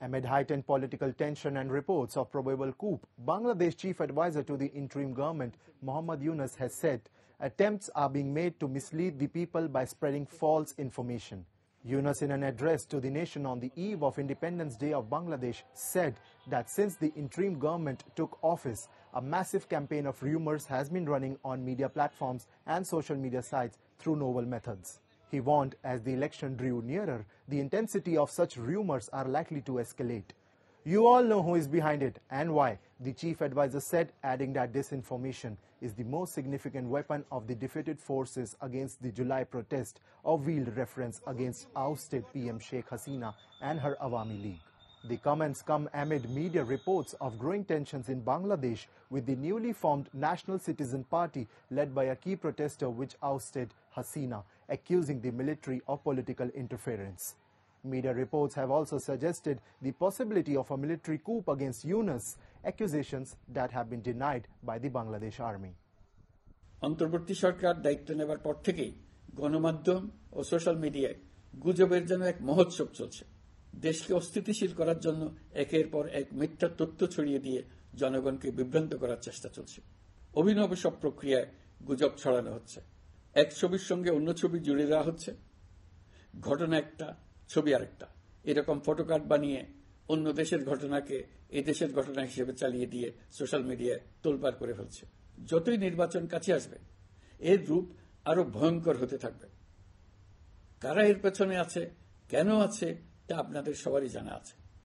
Amid heightened political tension and reports of probable coup, Bangladesh chief advisor to the interim government, Muhammad Yunus, has said attempts are being made to mislead the people by spreading false information. Yunus, in an address to the nation on the eve of Independence Day of Bangladesh, said that since the interim government took office, a massive campaign of rumors has been running on media platforms and social media sites through novel methods. He warned as the election drew nearer, the intensity of such rumors are likely to escalate. You all know who is behind it and why, the chief advisor said, adding that disinformation is the most significant weapon of the defeated forces against the July protest, a veiled reference against ousted PM Sheikh Hasina and her Awami League. The comments come amid media reports of growing tensions in Bangladesh with the newly formed National Citizen Party led by a key protester which ousted Hasina, accusing the military of political interference. Media reports have also suggested the possibility of a military coup against Yunus, accusations that have been denied by the Bangladesh army. অন্তর্বর্তী সরকার দায়িত্ব নেবার পর থেকেই গণমাধ্যম ও social মিডিয়ায় গুজবের যেন এক মহোৎসব চলছে। দেশকে অস্থিতিশীল করার জন্য একের পর এক মিথ্যা তথ্য ছড়িয়ে দিয়ে জনগণকে বিভ্রান্ত করার চেষ্টা চলছে। অভিনব সব প্রক্রিয়ায় গুজব ছড়ানো হচ্ছে। এক ছবির সঙ্গে অন্য ছবি জুড়ে দেওয়া হচ্ছে। ঘটনা একটা, ছবি আরেকটা। এরকম ফটোকার্ড বানিয়ে অন্য দেশের ঘটনাকে এই দেশের ঘটনা হিসেবে চালিয়ে দিয়ে সোশ্যাল মিডিয়ায় তোলপাড় করে ফেলছে। যতই নির্বাচন কাছে আসবে, এর রূপ আরো ভয়ঙ্কর হতে থাকবে। কারা এর পেছনে আছে, কেন আছে, তা আপনাদের সবারই জানা আছে।